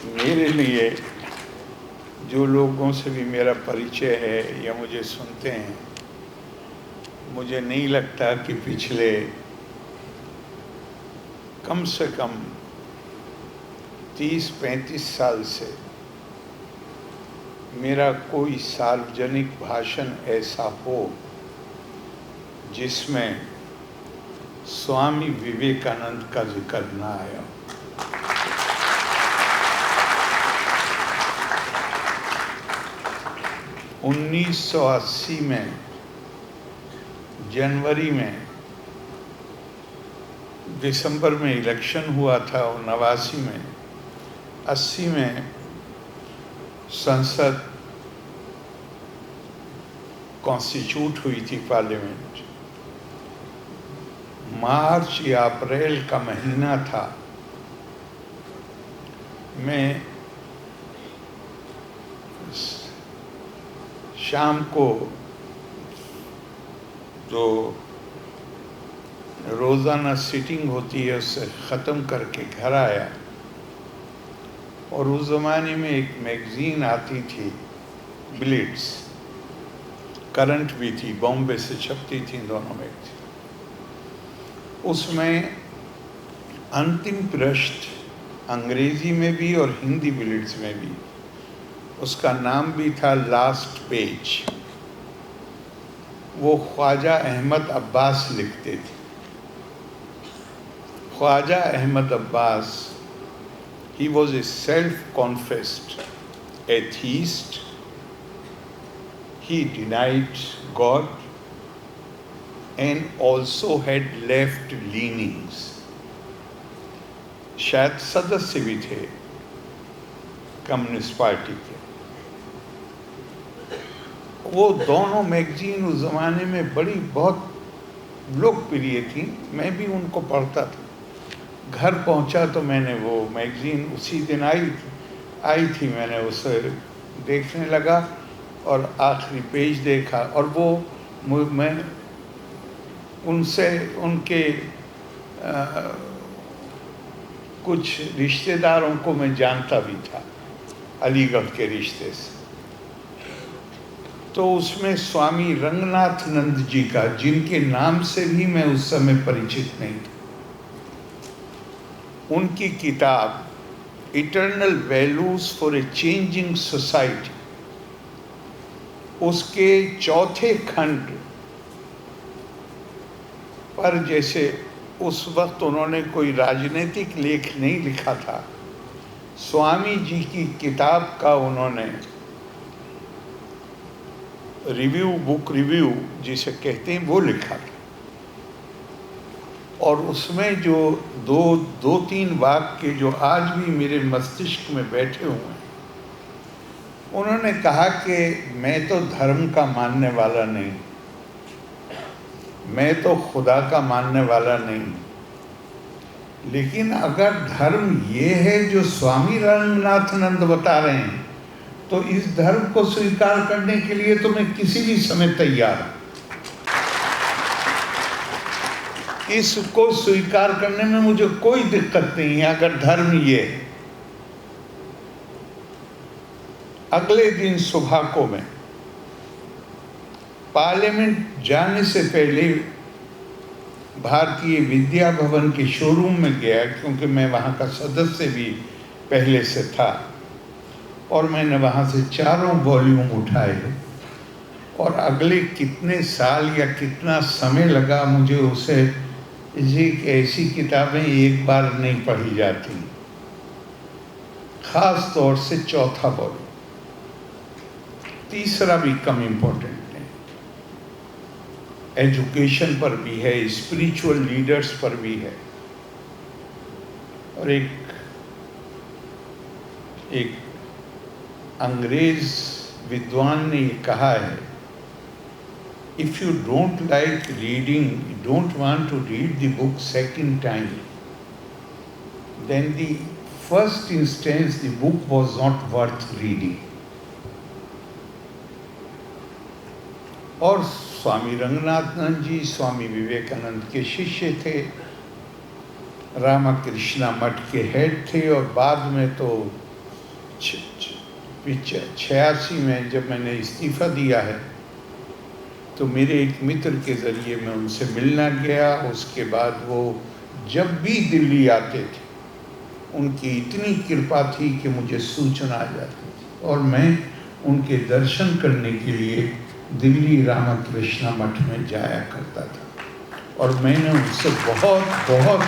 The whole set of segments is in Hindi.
मेरे लिए जो लोगों से भी मेरा परिचय है या मुझे सुनते हैं, मुझे नहीं लगता कि पिछले कम से कम 30-35 साल से मेरा कोई सार्वजनिक भाषण ऐसा हो जिसमें स्वामी विवेकानंद का जिक्र ना आया। उन्नीस 1980 में जनवरी में, दिसंबर में इलेक्शन हुआ था और 89 में, 80 में संसद कॉन्स्टिट्यूट हुई थी, पार्लियामेंट। मार्च या अप्रैल का महीना था। मैं शाम को जो रोज़ाना सीटिंग होती है उससे ख़त्म करके घर आया, और उस ज़माने में एक मैगज़ीन आती थी, ब्लिट्स, करंट भी थी, बॉम्बे से छपती थी, दोनों मैगज़ीन। उसमें अंतिम पृष्ठ अंग्रेज़ी में भी और हिंदी ब्लिट्स में भी, उसका नाम भी था लास्ट पेज। वो ख्वाजा अहमद अब्बास लिखते थे। Khwaja Ahmad Abbas, he was a self-confessed atheist. He denied God and also had left leanings. शायद सदस्य भी थे कम्युनिस्ट पार्टी के। वो दोनों मैगजीन उस ज़माने में बहुत लोकप्रिय थी, मैं भी उनको पढ़ता था। घर पहुंचा तो मैंने वो मैगज़ीन उसी दिन आई थी, मैंने उसे देखने लगा और आखिरी पेज देखा, और वो मैं उनसे उनके कुछ रिश्तेदारों को मैं जानता भी था, अलीगढ़ के रिश्ते से। तो उसमें स्वामी रंगनाथनंद जी का, जिनके नाम से भी मैं उस समय परिचित नहीं था, उनकी किताब eternal values for a changing society, उसके चौथे खंड पर, जैसे उस वक्त उन्होंने कोई राजनीतिक लेख नहीं लिखा था, स्वामी जी की किताब का उन्होंने रिव्यू, बुक रिव्यू जिसे कहते हैं, वो लिखा था। और उसमें जो दो तीन वाक्य जो आज भी मेरे मस्तिष्क में बैठे हुए हैं, उन्होंने कहा कि मैं तो धर्म का मानने वाला नहीं, मैं तो खुदा का मानने वाला नहीं, लेकिन अगर धर्म ये है जो स्वामी रंगनाथनंद बता रहे हैं, तो इस धर्म को स्वीकार करने के लिए तो मैं किसी भी समय तैयार हूं। इसको स्वीकार करने में मुझे कोई दिक्कत नहीं है, अगर धर्म ये है। अगले दिन सुबह को मैं पार्लियामेंट जाने से पहले भारतीय विद्या भवन के शोरूम में गया, क्योंकि मैं वहाँ का सदस्य भी पहले से था, और मैंने वहाँ से 4 वॉल्यूम उठाए, और अगले कितने साल या कितना समय लगा मुझे उसे, ऐसी किताबें एक बार नहीं पढ़ी जाती, खास तौर से चौथा वॉल्यूम। तीसरा भी कम इम्पोर्टेंट है, एजुकेशन पर भी है, स्पिरिचुअल लीडर्स पर भी है। और एक अंग्रेज विद्वान ने कहा है, if you don't like reading, you don't want to read the book second time, then the first instance the book was not worth reading. और स्वामी रंगनाथनंद जी स्वामी विवेकानंद के शिष्य थे, रामकृष्णा मठ के हेड थे, और बाद में तो 86 में जब मैंने इस्तीफ़ा दिया है तो मेरे एक मित्र के ज़रिए मैं उनसे मिलना गया। उसके बाद वो जब भी दिल्ली आते थे उनकी इतनी कृपा थी कि मुझे सूचना आ जाती थी और मैं उनके दर्शन करने के लिए दिल्ली रामकृष्ण मठ में जाया करता था और मैंने उनसे बहुत बहुत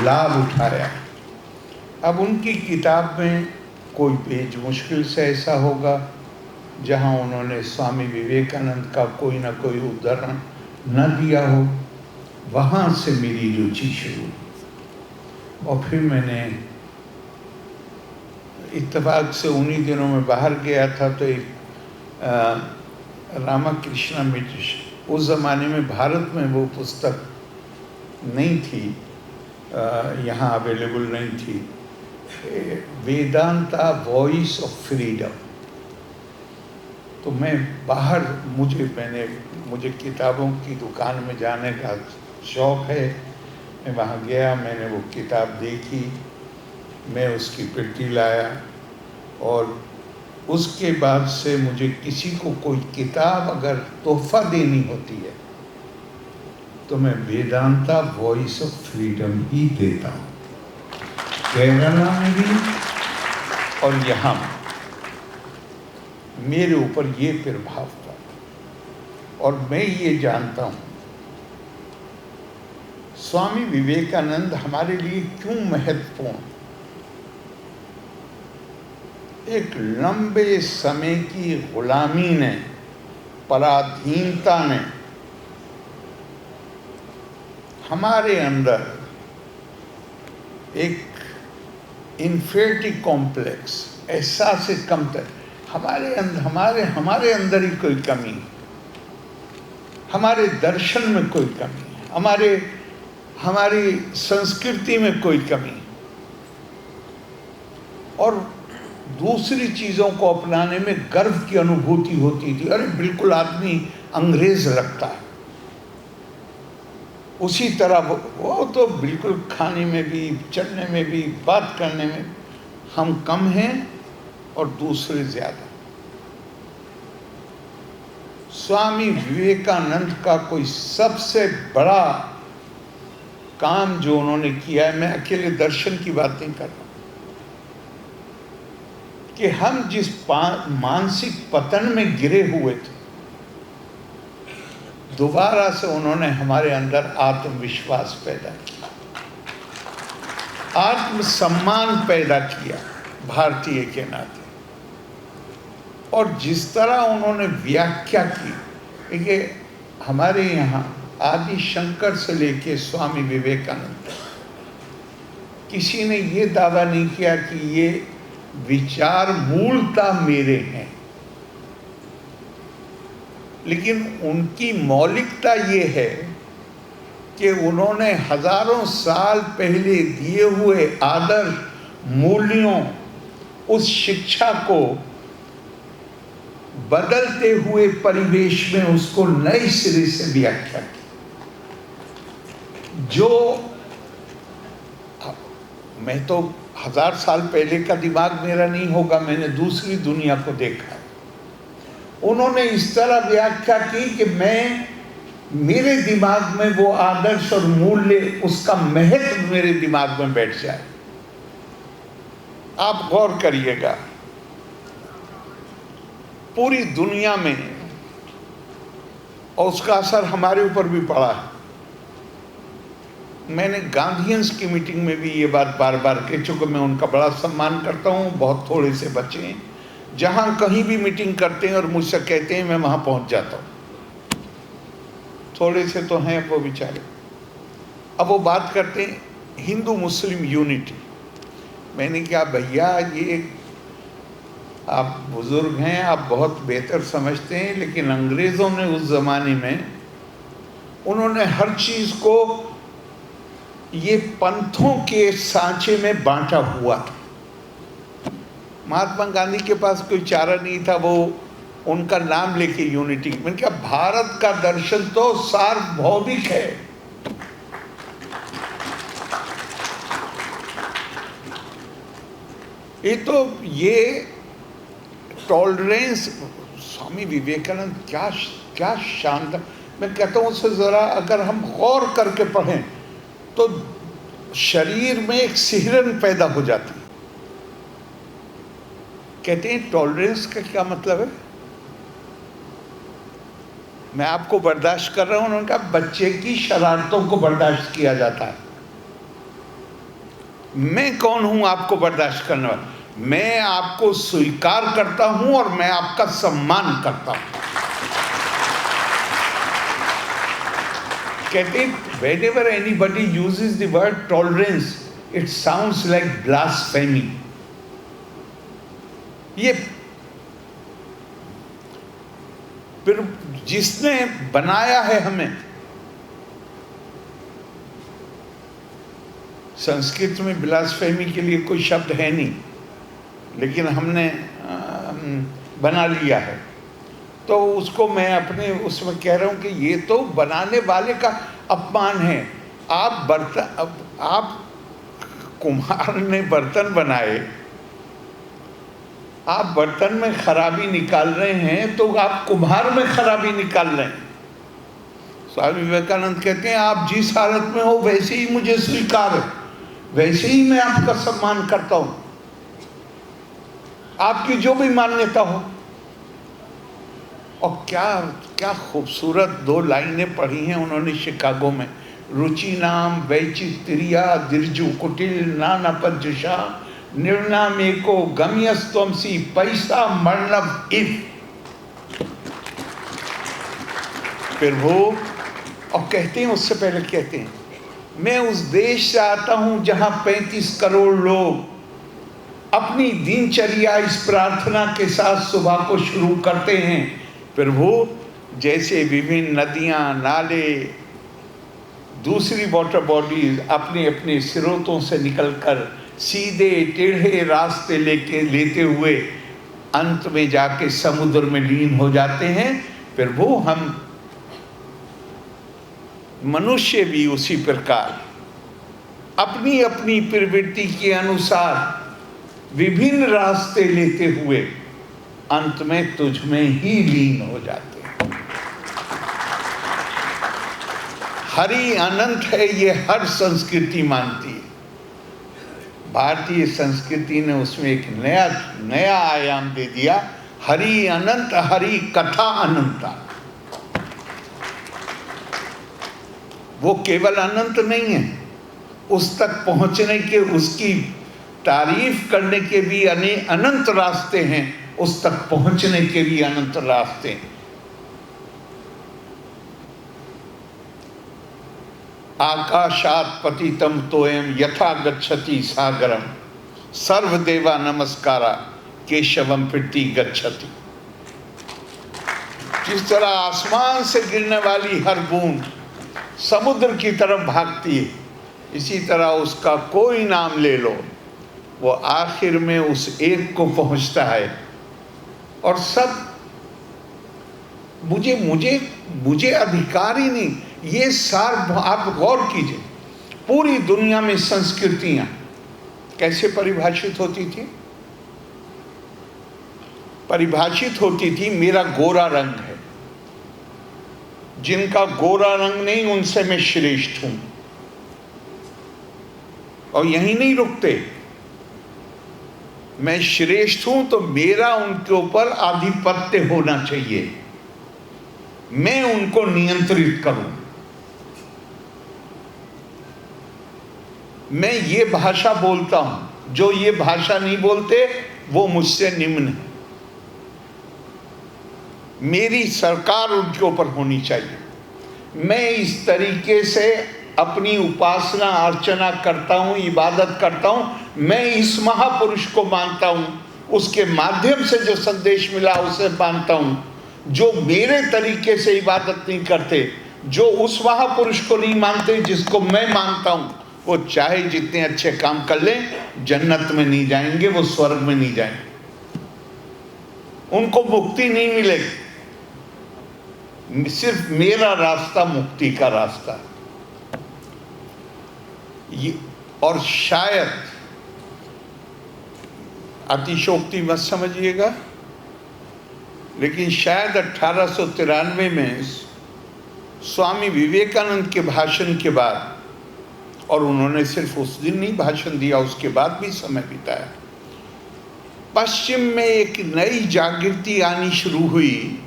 लाभ उठाया। अब उनकी किताब में कोई पेज मुश्किल से ऐसा होगा जहाँ उन्होंने स्वामी विवेकानंद का कोई ना कोई उदाहरण न दिया हो। वहाँ से मेरी रुचि शुरू हुई और फिर मैंने इत्तेफाक से उन्हीं दिनों में बाहर गया था तो एक रामकृष्ण मिशन, उस ज़माने में भारत में वो पुस्तक नहीं थी, यहाँ अवेलेबल नहीं थी, वेदांता वॉइस ऑफ फ्रीडम। तो मैं बाहर मुझे किताबों की दुकान में जाने का शौक़ है। मैं वहाँ गया, मैंने वो किताब देखी, मैं उसकी पेटी लाया और उसके बाद से मुझे किसी को कोई किताब अगर तोहफ़ा देनी होती है तो मैं वेदांता वॉइस ऑफ फ्रीडम ही देता हूँ। केरला में भी और यहाँ मेरे ऊपर ये प्रभाव था और मैं ये जानता हूँ स्वामी विवेकानंद हमारे लिए क्यों महत्वपूर्ण। एक लंबे समय की गुलामी ने, पराधीनता ने हमारे अंदर एक इन्फेरिटी कॉम्प्लेक्स, एहसास कमतर, हमारे अंदर ही कोई कमी है, हमारे दर्शन में कोई कमी है, हमारी संस्कृति में कोई कमी है और दूसरी चीज़ों को अपनाने में गर्व की अनुभूति होती थी। अरे बिल्कुल आदमी अंग्रेज लगता है। उसी तरह वो तो बिल्कुल खाने में भी, चलने में भी, बात करने में हम कम हैं और दूसरे ज़्यादा। स्वामी विवेकानंद का कोई सबसे बड़ा काम जो उन्होंने किया है, मैं अकेले दर्शन की बात नहीं कर रहा, कि हम जिस मानसिक पतन में गिरे हुए थे, दोबारा से उन्होंने हमारे अंदर आत्मविश्वास पैदा किया, आत्मसम्मान पैदा किया भारतीय के नाते। और जिस तरह उन्होंने व्याख्या की, देखिए हमारे यहाँ आदि शंकर से लेके स्वामी विवेकानंद, किसी ने ये दावा नहीं किया कि ये विचार मूलतः मेरे हैं, लेकिन उनकी मौलिकता ये है कि उन्होंने हजारों साल पहले दिए हुए आदर्श मूल्यों, उस शिक्षा को बदलते हुए परिवेश में उसको नए सिरे से व्याख्या की। जो मैं तो 1000 साल पहले का दिमाग मेरा नहीं होगा, मैंने दूसरी दुनिया को देखा है। उन्होंने इस तरह व्याख्या की कि मेरे दिमाग में वो आदर्श और मूल्य, उसका महत्व मेरे दिमाग में बैठ जाए। आप गौर करिएगा, पूरी दुनिया में, और उसका असर हमारे ऊपर भी पड़ा है। मैंने गांधीयंस की मीटिंग में भी ये बात बार बार कही, चूँकि मैं उनका बड़ा सम्मान करता हूँ, बहुत थोड़े से बच्चे हैं जहाँ कहीं भी मीटिंग करते हैं और मुझसे कहते हैं, मैं वहाँ पहुँच जाता हूँ। थोड़े से तो हैं वो बेचारे। अब वो बात करते हैं हिंदू मुस्लिम यूनिटी। मैंने कहा भैया, ये आप बुजुर्ग हैं, आप बहुत बेहतर समझते हैं, लेकिन अंग्रेज़ों ने उस ज़माने में उन्होंने हर चीज़ को ये पंथों के सांचे में बांटा हुआ था। महात्मा गांधी के पास कोई चारा नहीं था, वो उनका नाम लेके यूनिटी। मैंने कहा भारत का दर्शन तो सार्वभौमिक है। ये टॉलरेंस, स्वामी विवेकानंद क्या क्या शानदार। मैं कहता हूँ उससे ज़रा अगर हम गौर करके पढ़ें तो शरीर में एक सिहरन पैदा हो जाती है। कहते हैं टॉलरेंस का क्या मतलब है? मैं आपको बर्दाश्त कर रहा हूं, उन्होंने कहा बच्चे की शरारतों को बर्दाश्त किया जाता है। मैं कौन हूं आपको बर्दाश्त करने वाला? मैं आपको स्वीकार करता हूं और मैं आपका सम्मान करता हूं। कहते हैं whenever anybody uses the word tolerance, it sounds like blasphemy. ये फिर जिसने बनाया है हमें, संस्कृत में ब्लास्फेमी के लिए कोई शब्द है नहीं, लेकिन हमने बना लिया है, तो उसको मैं अपने उसमें कह रहा हूँ कि ये तो बनाने वाले का अपमान है। आप कुम्हार ने बर्तन बनाए, आप बर्तन में खराबी निकाल रहे हैं तो आप कुम्हार में खराबी निकाल रहे हैं। स्वामी विवेकानंद कहते हैं आप जिस हालत में हो वैसे ही मुझे स्वीकार है, वैसे ही मैं आपका सम्मान करता हूं, आपकी जो भी मान्यता हो। और क्या क्या खूबसूरत 2 लाइनें पढ़ी हैं उन्होंने शिकागो में। रुचि नाम वैचित्रिया दिर्जु कुटिल नानापज्जुषा निर्णामेको गम्यस्त्वमसि पैसा मर्णव इफ। फिर वो और कहते हैं, उससे पहले कहते हैं मैं उस देश से आता हूं जहां 35 करोड़ लोग अपनी दिनचर्या इस प्रार्थना के साथ सुबह को शुरू करते हैं। फिर वो जैसे विभिन्न नदियां, नाले, दूसरी वाटर बॉडीज अपने अपने स्रोतों से निकलकर सीधे टेढ़े रास्ते लेते हुए अंत में जाके समुद्र में लीन हो जाते हैं। फिर वो हम मनुष्य भी उसी प्रकार अपनी अपनी प्रवृत्ति के अनुसार विभिन्न रास्ते लेते हुए अंत में तुझ में ही लीन हो जाते हैं। हरि अनंत है, ये हर संस्कृति मानती है। भारतीय संस्कृति ने उसमें एक नया आयाम दे दिया, हरि अनंत, हरि कथा अनंता। वो केवल अनंत नहीं है, उस तक पहुंचने के, उसकी तारीफ करने के भी अनंत रास्ते हैं, उस तक पहुंचने के भी अनंत रास्ते हैं। आकाशात पतितम तोयम यथा गच्छति सागरम सर्वदेवा नमस्कारा केशवम प्रीति गच्छति। जिस तरह आसमान से गिरने वाली हर बूंद समुद्र की तरफ भागती है, इसी तरह उसका कोई नाम ले लो, वो आखिर में उस एक को पहुंचता है। और सब मुझे अधिकार ही नहीं, ये सार आप गौर कीजिए, पूरी दुनिया में संस्कृतियां कैसे परिभाषित होती थी? परिभाषित होती थी मेरा गोरा रंग है, जिनका गोरा रंग नहीं उनसे मैं श्रेष्ठ हूं। और यहीं नहीं रुकते, मैं श्रेष्ठ हूं तो मेरा उनके ऊपर आधिपत्य होना चाहिए, मैं उनको नियंत्रित करूं। मैं ये भाषा बोलता हूं, जो ये भाषा नहीं बोलते वो मुझसे निम्न है। मेरी सरकार उनके ऊपर होनी चाहिए। मैं इस तरीके से अपनी उपासना अर्चना करता हूं, इबादत करता हूं। मैं इस महापुरुष को मानता हूं, उसके माध्यम से जो संदेश मिला उसे मानता हूं। जो मेरे तरीके से इबादत नहीं करते, जो उस महापुरुष को नहीं मानते जिसको मैं मानता हूं, वो चाहे जितने अच्छे काम कर लें, जन्नत में नहीं जाएंगे, वो स्वर्ग में नहीं जाएंगे, उनको मुक्ति नहीं मिलेगी। सिर्फ मेरा रास्ता मुक्ति का रास्ता है। ये और शायद अतिशोक्ति मत समझिएगा, लेकिन शायद 1893 में स्वामी विवेकानंद के भाषण के बाद, और उन्होंने सिर्फ उस दिन नहीं भाषण दिया, उसके बाद भी समय बिताया, पश्चिम में एक नई जागृति आनी शुरू हुई,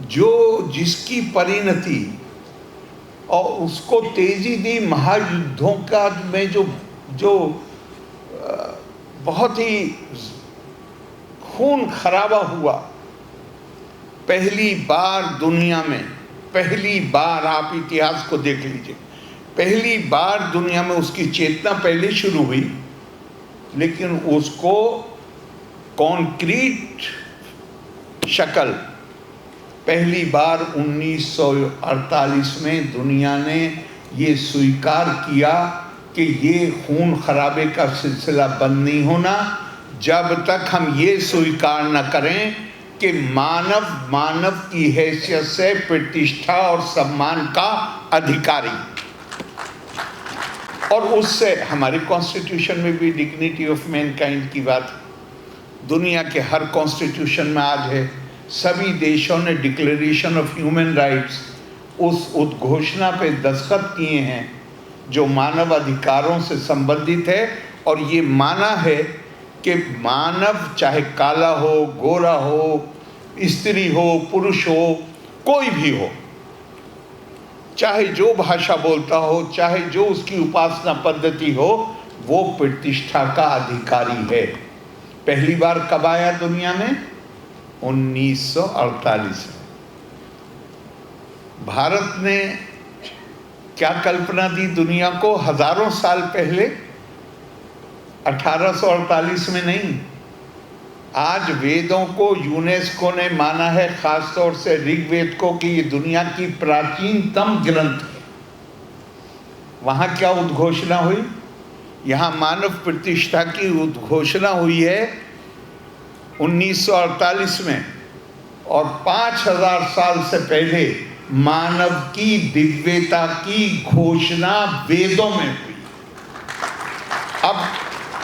जिसकी परिणति और उसको तेजी दी महायुद्धों का में जो बहुत ही खून खराबा हुआ। पहली बार दुनिया में, पहली बार, आप इतिहास को देख लीजिए, पहली बार दुनिया में उसकी चेतना पहले शुरू हुई, लेकिन उसको कॉन्क्रीट शक्ल पहली बार 1948 में दुनिया ने ये स्वीकार किया कि ये खून खराबे का सिलसिला बंद नहीं होना जब तक हम ये स्वीकार न करें कि मानव की हैसियत से प्रतिष्ठा और सम्मान का अधिकारी। और उससे हमारे कॉन्स्टिट्यूशन में भी डिग्निटी ऑफ मैनकाइंड की बात दुनिया के हर कॉन्स्टिट्यूशन में आज है। सभी देशों ने डिक्लेरेशन ऑफ ह्यूमन राइट्स, उस उद्घोषणा पे दस्तखत किए हैं जो मानव अधिकारों से संबंधित है, और ये माना है कि मानव चाहे काला हो, गोरा हो, स्त्री हो, पुरुष हो, कोई भी हो, चाहे जो भाषा बोलता हो, चाहे जो उसकी उपासना पद्धति हो, वो प्रतिष्ठा का अधिकारी है। पहली बार कब आया दुनिया में? 1948 में। भारत ने क्या कल्पना दी दुनिया को हजारों साल पहले? 1848 में नहीं। आज वेदों को यूनेस्को ने माना है, खासतौर से ऋग्वेद को, कि ये दुनिया की प्राचीनतम ग्रंथ है। वहाँ क्या उद्घोषणा हुई? यहाँ मानव प्रतिष्ठा की उद्घोषणा हुई है 1948 में, और 5000 साल से पहले मानव की दिव्यता की घोषणा वेदों में हुई। अब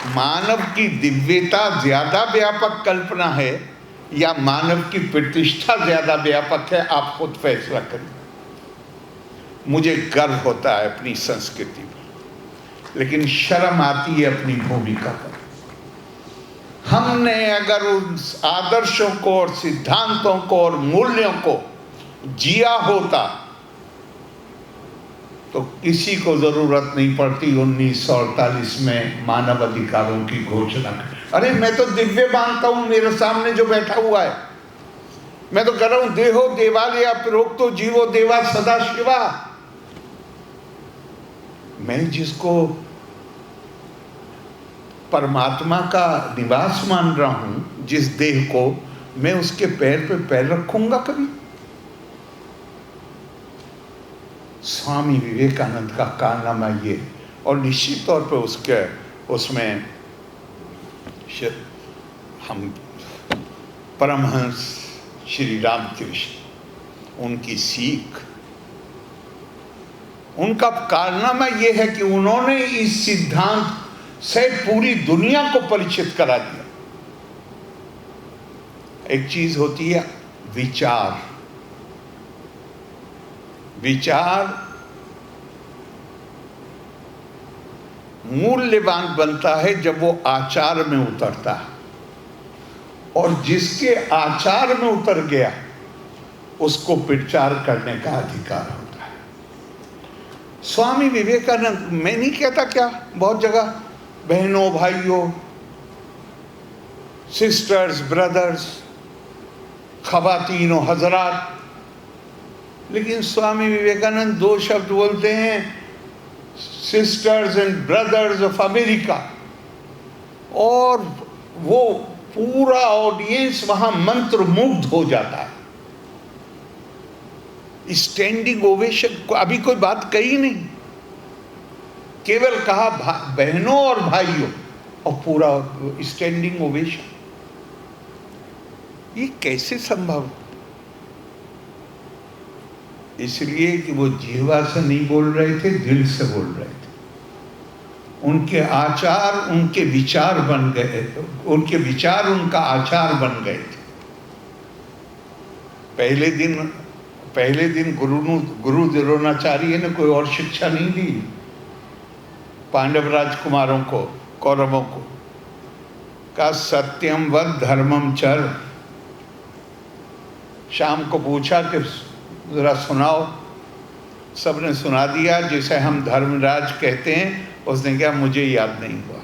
मानव की दिव्यता ज्यादा व्यापक कल्पना है या मानव की प्रतिष्ठा ज्यादा व्यापक है, आप खुद फैसला करें। मुझे गर्व होता है अपनी संस्कृति पर, लेकिन शर्म आती है अपनी भूमिका पर। हमने अगर उन आदर्शों को और सिद्धांतों को और मूल्यों को जिया होता तो किसी को जरूरत नहीं पड़ती 1948 में मानव अधिकारों की घोषणा। अरे मैं तो दिव्य मानता हूं मेरे सामने जो बैठा हुआ है। मैं तो कह रहा हूं देहो देवालया प्रोक्तो जीवो देवा सदा शिवा। मैं जिसको परमात्मा का निवास मान रहा हूं, जिस देह को, मैं उसके पैर पे पैर रखूंगा कभी? स्वामी विवेकानंद का कारनामा ये, और निश्चित तौर पे उसमें हम परमहंस श्री रामकृष्ण, उनकी सीख, उनका कारनामा ये है कि उन्होंने इस सिद्धांत से पूरी दुनिया को परिचित करा दिया। एक चीज होती है विचार। विचार मूल्यवान बनता है जब वो आचार में उतरता है, और जिसके आचार में उतर गया उसको प्रचार करने का अधिकार होता है। स्वामी विवेकानंद, मैं नहीं कहता क्या बहुत जगह बहनों भाइयों, सिस्टर्स ब्रदर्स, खवातीनों हजरात, लेकिन स्वामी विवेकानंद दो शब्द बोलते हैं, sisters and brothers of America, और वो पूरा ऑडियंस वहां मंत्र मुग्ध हो जाता है। स्टैंडिंग ओवेशन, अभी कोई बात कही नहीं, केवल कहा बहनों और भाइयों, और पूरा स्टैंडिंग ओवेशन। ये कैसे संभव? इसलिए कि वो जीवा से नहीं बोल रहे थे, दिल से बोल रहे थे। उनके आचार उनके विचार बन गए, उनके विचार उनका आचार बन गए थे। पहले दिन गुरु द्रोणाचार्य ने कोई और शिक्षा नहीं दी पांडव राजकुमारों को, कौरवों को। का सत्यम वद धर्मम चर। शाम को पूछा कि जरा सुनाओ, सबने सुना दिया जिसे हम धर्मराज कहते हैं। उसने कहा मुझे याद नहीं हुआ।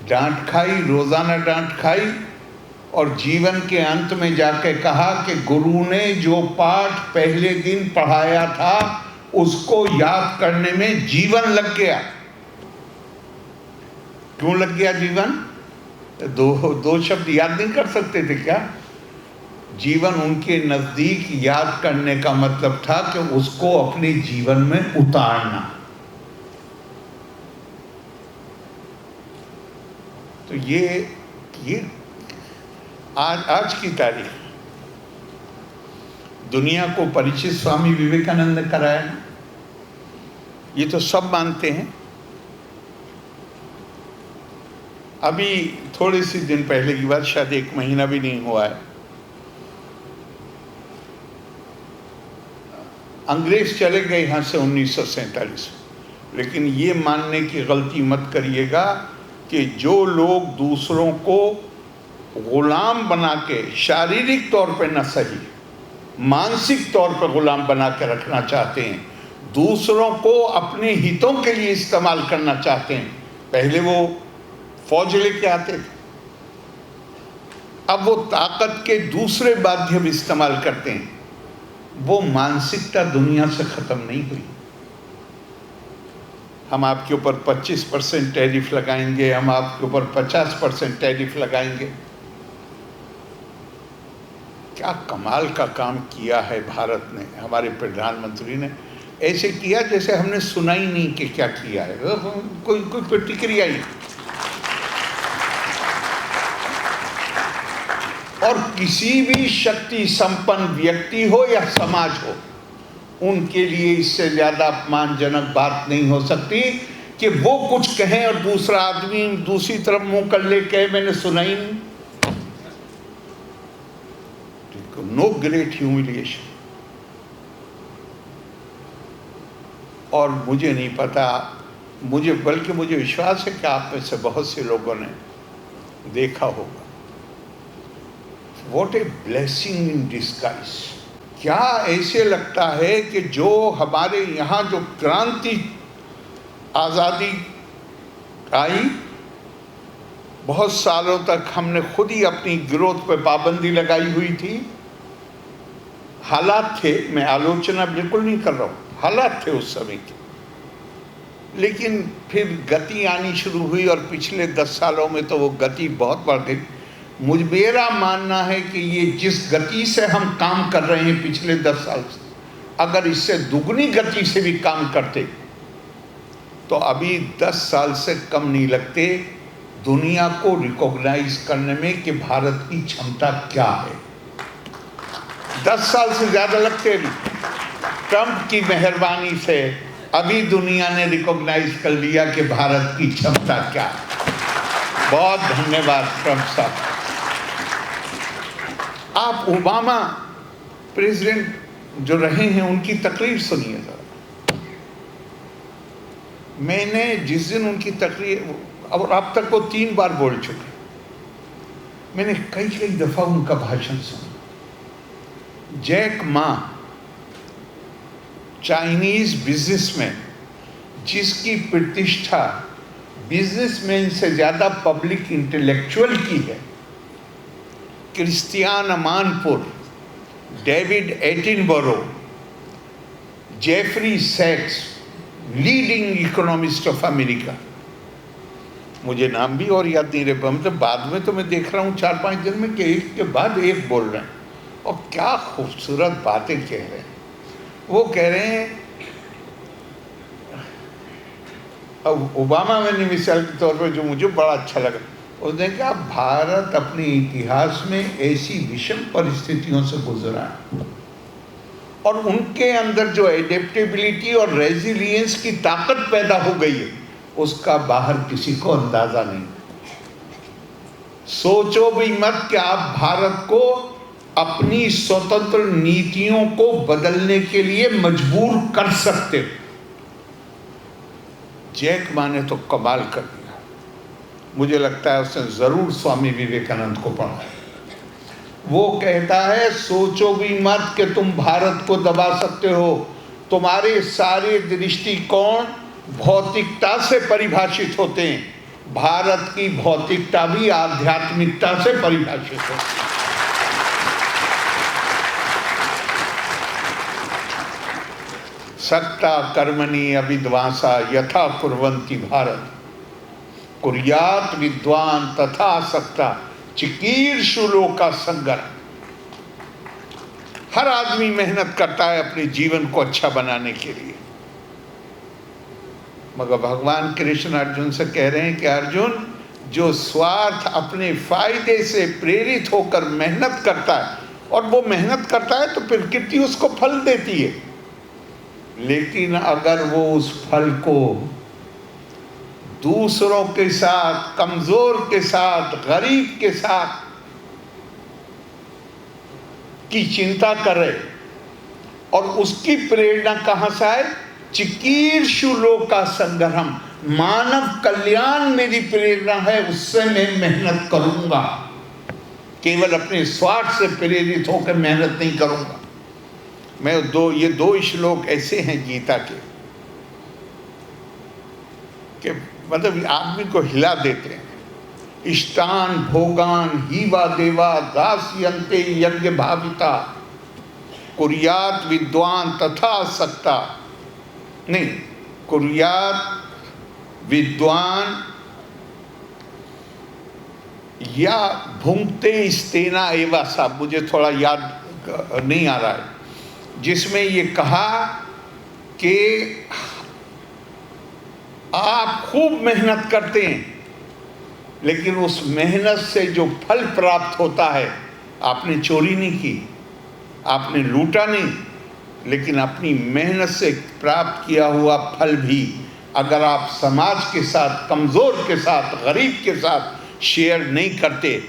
डांट खाई, रोजाना डांट खाई, और जीवन के अंत में जाके कहा कि गुरु ने जो पाठ पहले दिन पढ़ाया था उसको याद करने में जीवन लग गया। क्यों लग गया जीवन? दो शब्द याद नहीं कर सकते थे क्या? जीवन उनके नजदीक याद करने का मतलब था कि उसको अपने जीवन में उतारना। तो ये आज की तारीख दुनिया को परिचित स्वामी विवेकानंद ने कराया ना, ये तो सब मानते हैं। अभी थोड़े से दिन पहले की बात, शायद 1 महीना भी नहीं हुआ है, अंग्रेज चले गए यहाँ से 1947। लेकिन ये मानने की गलती मत करिएगा कि जो लोग दूसरों को गुलाम बना के, शारीरिक तौर पे न सही मानसिक तौर पर गुलाम बना के रखना चाहते हैं, दूसरों को अपने हितों के लिए इस्तेमाल करना चाहते हैं, पहले वो फौज लेके आते थे, अब वो ताकत के दूसरे माध्यम इस्तेमाल करते हैं। वो मानसिकता दुनिया से खत्म नहीं हुई। हम आपके ऊपर 25% टैरिफ लगाएंगे, हम आपके ऊपर 50% टैरिफ लगाएंगे। क्या कमाल का काम किया है भारत ने, हमारे प्रधानमंत्री ने। ऐसे किया जैसे हमने सुना ही नहीं कि क्या किया है, कोई प्रतिक्रिया ही। और किसी भी शक्ति संपन्न व्यक्ति हो या समाज हो, उनके लिए इससे ज्यादा अपमानजनक बात नहीं हो सकती कि वो कुछ कहें और दूसरा आदमी दूसरी तरफ मुंह कर ले कहे मैंने सुना ही नहीं। No great humiliation. और मुझे नहीं पता, बल्कि मुझे विश्वास है कि आप में से बहुत से लोगों ने देखा होगा। What a blessing in disguise। क्या ऐसे लगता है कि जो हमारे यहाँ जो क्रांति आज़ादी आई, बहुत सालों तक हमने खुद ही अपनी ग्रोथ पे पाबंदी लगाई हुई थी। हालात थे, मैं आलोचना बिल्कुल नहीं कर रहा हूँ, हालात थे उस समय के। लेकिन फिर गति आनी शुरू हुई और पिछले 10 सालों में तो वो गति बहुत बढ़ गई। मेरा मानना है कि ये जिस गति से हम काम कर रहे हैं पिछले 10 साल से, अगर इससे दुगनी गति से भी काम करते तो अभी 10 साल से कम नहीं लगते दुनिया को रिकॉग्नाइज करने में कि भारत की क्षमता क्या है। 10 साल से ज़्यादा लगते भी। ट्रंप की मेहरबानी से अभी दुनिया ने रिकॉग्नाइज कर लिया कि भारत की क्षमता क्या है। बहुत धन्यवाद ट्रंप साहब। आप ओबामा प्रेसिडेंट जो रहे हैं उनकी तकरीर सुनिए जरा। मैंने जिस दिन उनकी तकरीर, और अब तक वो 3 बार बोल चुके, मैंने कई दफा उनका भाषण सुना। जैक मा, चाइनीज बिजनेसमैन, जिसकी प्रतिष्ठा बिजनेसमैन से ज्यादा पब्लिक इंटेलेक्चुअल की है, Christiane Amanpour, David Attenborough, Jeffrey सैक्स, लीडिंग इकोनॉमिस्ट ऑफ अमेरिका। मुझे नाम भी और याद नहीं रहे, मतलब बाद में तो मैं देख रहा हूँ 4-5 दिन में कि एक के बाद एक बोल रहे हैं और क्या खूबसूरत बातें कह रहे हैं। वो कह रहे हैं, अब ओबामा मैंने मिसाल के तौर पर जो मुझे बड़ा अच्छा लगा, उसने कहा भारत अपने इतिहास में ऐसी विषम परिस्थितियों से गुजरा है और उनके अंदर जो एडेप्टेबिलिटी और रेजिलियंस की ताकत पैदा हो गई है, उसका बाहर किसी को अंदाजा नहीं। सोचो भी मत कि आप भारत को अपनी स्वतंत्र नीतियों को बदलने के लिए मजबूर कर सकते हो। जैक मा ने तो कमाल कर दिया। मुझे लगता है उसने जरूर स्वामी विवेकानंद को पढ़ा है। वो कहता है सोचो भी मत कि तुम भारत को दबा सकते हो। तुम्हारे सारे दृष्टिकोण भौतिकता से परिभाषित होते हैं। भारत की भौतिकता भी आध्यात्मिकता से परिभाषित होती है। सक्ता कर्मणि अविद्वांसा यथा कुर्वन्ति भारत कुर्यात विद्वान तथा सक्ता चिकीर्षु लोका संगर। हर आदमी मेहनत करता है अपने जीवन को अच्छा बनाने के लिए, मगर भगवान कृष्ण अर्जुन से कह रहे हैं कि अर्जुन, जो स्वार्थ अपने फायदे से प्रेरित होकर मेहनत करता है, और वो मेहनत करता है तो प्रकृति उसको फल देती है, लेकिन अगर वो उस फल को दूसरों के साथ, कमजोर के साथ, गरीब के साथ की चिंता करे, और उसकी प्रेरणा कहां से आए? चिकीर्षु लोका संग्रहम, मानव कल्याण मेरी प्रेरणा है, उससे मैं मेहनत करूंगा। केवल अपने स्वार्थ से प्रेरित होकर मेहनत नहीं करूंगा। ये दो श्लोक ऐसे हैं गीता के कि मतलब आदमी को हिला देते हैं। इष्टान भोगान हीवा देवा दास्यन्ते यज्ञ भाविता कुर्यात विद्वान तथा सक्ता, नहीं, कुर्यात विद्वान या भुंक्ते स्तेना एवा सा, मुझे थोड़ा याद नहीं आ रहा है, जिसमें ये कहा कि आप खूब मेहनत करते हैं, लेकिन उस मेहनत से जो फल प्राप्त होता है, आपने चोरी नहीं की, आपने लूटा नहीं, लेकिन अपनी मेहनत से प्राप्त किया हुआ फल भी अगर आप समाज के साथ, कमज़ोर के साथ, गरीब के साथ शेयर नहीं करते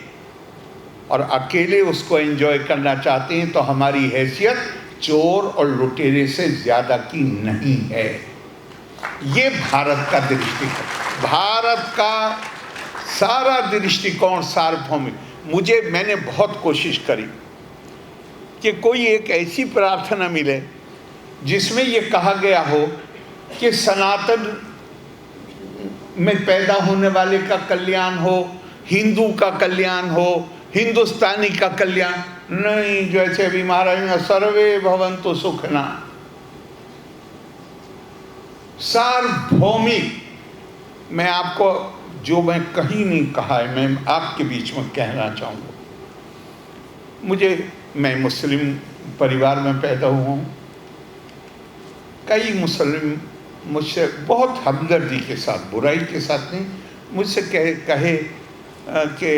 और अकेले उसको एंजॉय करना चाहते हैं, तो हमारी हैसियत चोर और लुटेरे से ज़्यादा की नहीं है। ये भारत का दृष्टिकोण, भारत का सारा दृष्टिकोण सार्वभौमिक। मैंने बहुत कोशिश करी कि कोई एक ऐसी प्रार्थना मिले जिसमें ये कहा गया हो कि सनातन में पैदा होने वाले का कल्याण हो, हिंदू का कल्याण हो, हिंदुस्तानी का कल्याण नहीं। जैसे अभी महाराज सर्वे भवन्तु सुखना, सार्वभौमिक। मैं आपको जो मैं कहीं नहीं कहा है, मैं आपके बीच में कहना चाहूँगा। मैं मुस्लिम परिवार में पैदा हुआ हूँ। कई मुस्लिम मुझसे बहुत हमदर्दी के साथ, बुराई के साथ नहीं, मुझसे कहे कि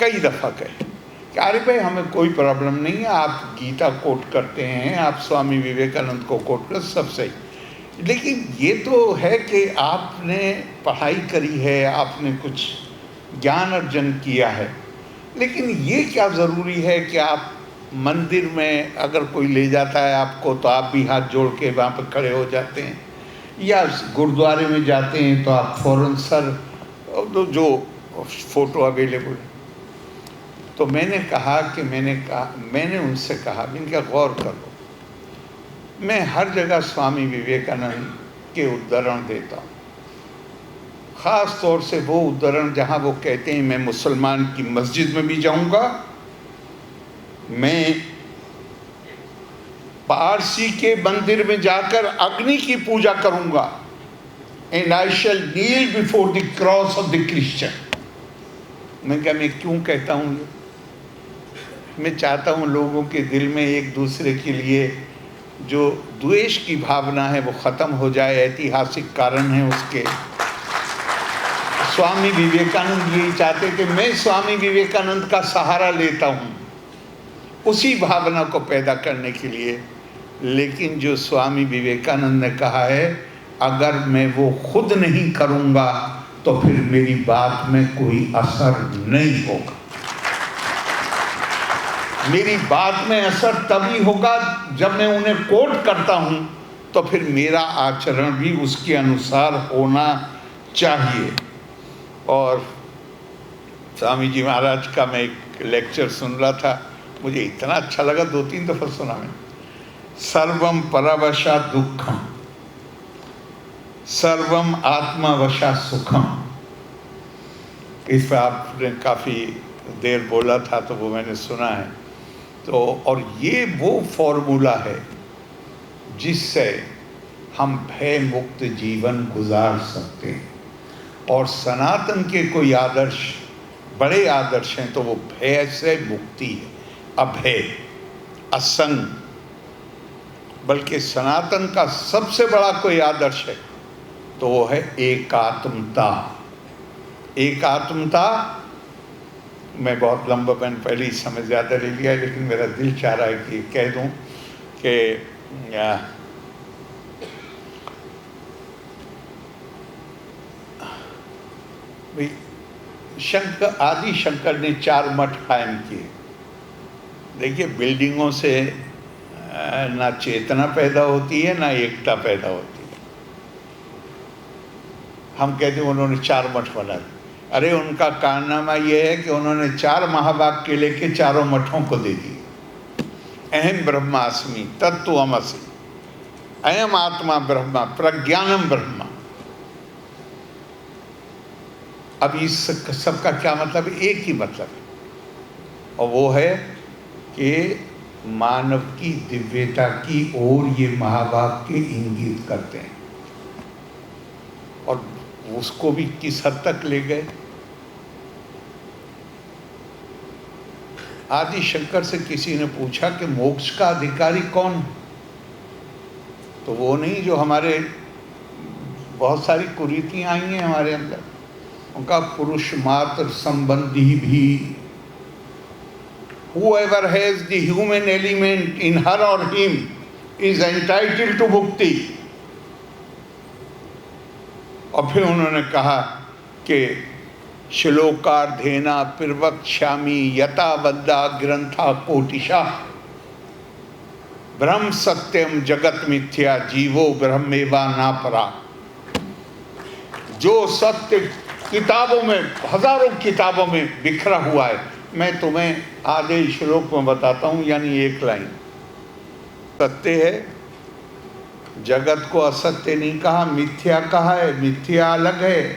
कई दफ़ा कहे कि अरे भाई हमें कोई प्रॉब्लम नहीं है, आप गीता कोट करते हैं, आप स्वामी विवेकानंद को कोट कर, सब सही, लेकिन ये तो है कि आपने पढ़ाई करी है, आपने कुछ ज्ञान अर्जन किया है, लेकिन ये क्या ज़रूरी है कि आप मंदिर में अगर कोई ले जाता है आपको तो आप भी हाथ जोड़ के वहाँ पर खड़े हो जाते हैं, या गुरुद्वारे में जाते हैं तो आप फौरन सर, जो फ़ोटो अवेलेबल। तो मैंने उनसे कहा, इनका गौर करो, मैं हर जगह स्वामी विवेकानंद के उद्धरण देता हूँ, ख़ास तौर से वो उद्धरण जहाँ वो कहते हैं मैं मुसलमान की मस्जिद में भी जाऊँगा, मैं पारसी के मंदिर में जाकर अग्नि की पूजा करूँगा, and I shall kneel before the cross of the Christian. मैं क्यों कहता हूँ? मैं चाहता हूँ लोगों के दिल में एक दूसरे के लिए जो द्वेष की भावना है वो ख़त्म हो जाए। ऐतिहासिक कारण है उसके। स्वामी विवेकानंद यही चाहते कि मैं स्वामी विवेकानंद का सहारा लेता हूँ उसी भावना को पैदा करने के लिए। लेकिन जो स्वामी विवेकानंद ने कहा है अगर मैं वो खुद नहीं करूँगा तो फिर मेरी बात में कोई असर नहीं होगा। मेरी बात में असर तभी होगा जब मैं उन्हें कोट करता हूँ, तो फिर मेरा आचरण भी उसके अनुसार होना चाहिए। और स्वामी जी महाराज का मैं एक लेक्चर सुन रहा था, मुझे इतना अच्छा लगा, 2-3 दफ़ा सुना मैंने। सर्वम परवशा दुखम, सर्वम आत्मवशा सुखम। इस पर आपने काफ़ी देर बोला था तो वो मैंने सुना है। तो और ये वो फॉर्मूला है जिससे हम भय मुक्त जीवन गुजार सकते हैं। और सनातन के कोई आदर्श, बड़े आदर्श हैं तो वो भय से मुक्ति है, अभय, असंग। बल्कि सनातन का सबसे बड़ा कोई आदर्श है तो वो है एकात्मता। एकात्मता, मैं बहुत लंबा, मैंने पहले ही समय ज़्यादा ले लिया है, लेकिन मेरा दिल चाह रहा है कि कह दूं कि भाई शंकर, आदि शंकर ने 4 मठ कायम किए। देखिए, बिल्डिंगों से ना चेतना पैदा होती है, ना एकता पैदा होती है। हम कहते हैं उन्होंने 4 मठ बना दिए। अरे उनका कारनामा यह है कि उन्होंने 4 महाभाग के लेके चारों मठों को दे दिए। अहम ब्रह्मास्मि तत्त्वमसि, अयम आत्मा ब्रह्मा प्रज्ञानम ब्रह्मा। अब इस सबका क्या मतलब है? एक ही मतलब है, और वो है कि मानव की दिव्यता की ओर ये महाभाग के इंगित करते हैं। और उसको भी किस हद तक ले गए? आदि शंकर से किसी ने पूछा कि मोक्ष का अधिकारी कौन है, तो वो नहीं जो हमारे बहुत सारी कुरीतियां आई हैं हमारे अंदर, उनका पुरुष मात्र संबंधी भी, whoever has the human element in her or him is entitled to मुक्ति। और फिर उन्होंने कहा कि श्लोकार्धेना प्रवक्ष्यामि यथा बद्धा ग्रंथा कोटिशा, ब्रह्म सत्यम जगत मिथ्या जीवो ब्रह्मेवा ना परा। जो सत्य किताबों में, हजारों किताबों में बिखरा हुआ है, मैं तुम्हें आधे श्लोक में बताता हूँ, यानी 1 लाइन। सत्य है, जगत को असत्य नहीं कहा, मिथ्या कहा है, मिथ्या अलग है,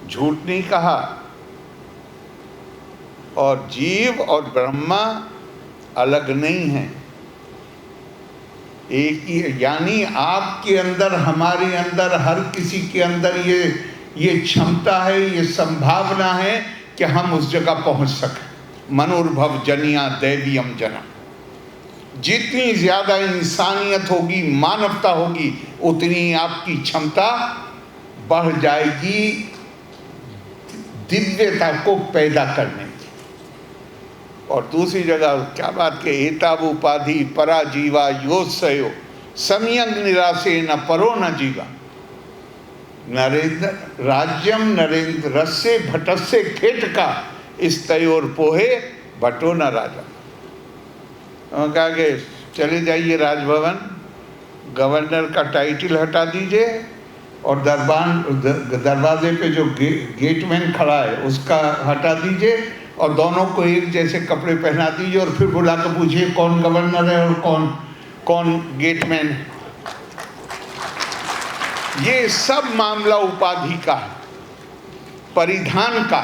झूठ नहीं कहा। और जीव और ब्रह्मा अलग नहीं है, एक ही। यानी आपके अंदर, हमारे अंदर, हर किसी के अंदर ये क्षमता है, ये संभावना है कि हम उस जगह पहुंच सकें। मनोर्भव जनिया दैवीयम जना। जितनी ज़्यादा इंसानियत होगी, मानवता होगी, उतनी आपकी क्षमता बढ़ जाएगी दिव्यता को पैदा करने की। और दूसरी जगह क्या बात के, एताव उपाधि पराजीवा योत्सयो सम्यक निराशे न परो न जीवा। नरेंद्र राज्यम नरेंद्र रस्य भटस्य खेटका इस तयोर पोहे भटो न राजा। कहा कि चले जाइए राजभवन, गवर्नर का टाइटल हटा दीजिए और दरवाजे पे जो गेटमैन खड़ा है उसका हटा दीजिए, और दोनों को एक जैसे कपड़े पहना दीजिए, और फिर बुला कर पूछिए कौन गवर्नर है और कौन गेटमैन है। ये सब मामला उपाधि का है, परिधान का।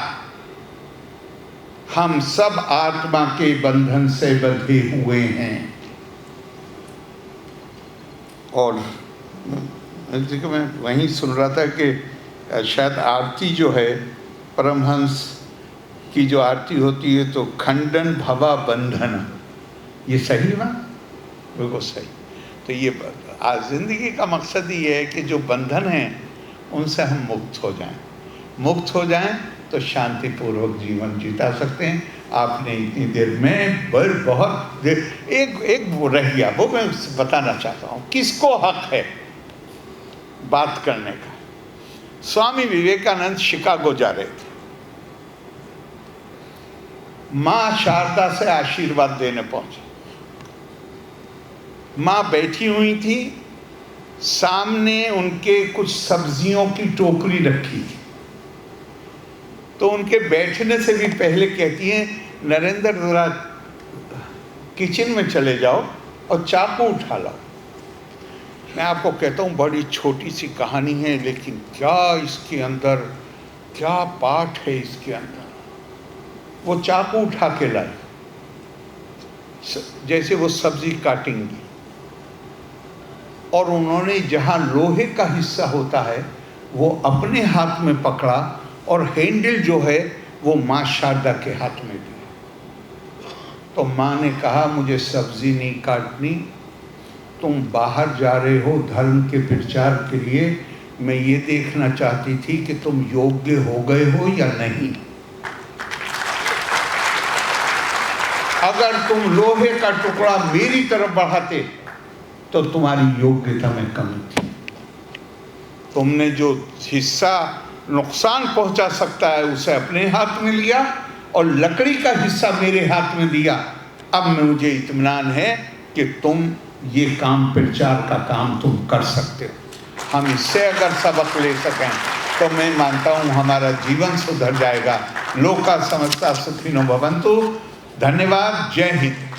हम सब आत्मा के बंधन से बंधे हुए हैं। और मैं वहीं सुन रहा था कि शायद आरती जो है, परमहंस की जो आरती होती है, तो खंडन भवा बंधन, ये सही ना? बिल्कुल सही। तो ये आज ज़िंदगी का मकसद ही है कि जो बंधन हैं उनसे हम मुक्त हो जाएं। मुक्त हो जाएं तो शांतिपूर्वक जीवन जीता सकते हैं। आपने इतनी देर में बहुत देर एक वो रह गया, वो मैं बताना चाहता हूँ। किसको हक है? बात करने का। स्वामी विवेकानंद शिकागो जा रहे थे, माँ शारदा से आशीर्वाद देने पहुंचे। माँ बैठी हुई थी, सामने उनके कुछ सब्जियों की टोकरी रखी थी। तो उनके बैठने से भी पहले कहती हैं, नरेंद्र जरा किचन में चले जाओ और चाकू उठा लाओ। मैं आपको कहता हूँ बड़ी छोटी सी कहानी है, लेकिन क्या इसके अंदर, क्या पाठ है इसके अंदर। वो चाकू उठा के लाई, जैसे वो सब्जी काटेंगी, और उन्होंने जहाँ लोहे का हिस्सा होता है वो अपने हाथ में पकड़ा, और हैंडल जो है वो माँ शारदा के हाथ में दिया। तो माँ ने कहा, मुझे सब्जी नहीं काटनी, तुम बाहर जा रहे हो धर्म के प्रचार के लिए, मैं ये देखना चाहती थी कि तुम योग्य हो गए हो या नहीं। अगर तुम लोहे का टुकड़ा मेरी तरफ बढ़ाते तो तुम्हारी योग्यता में कमी थी। तुमने जो हिस्सा नुकसान पहुंचा सकता है उसे अपने हाथ में लिया, और लकड़ी का हिस्सा मेरे हाथ में दिया। अब मुझे इत्मीनान है कि तुम ये काम, प्रचार का काम तुम कर सकते हो। हम इससे अगर सबक ले सकें तो मैं मानता हूँ हमारा जीवन सुधर जाएगा। लोका समस्ता सुखिनो भवन्तु। धन्यवाद। जय हिंद।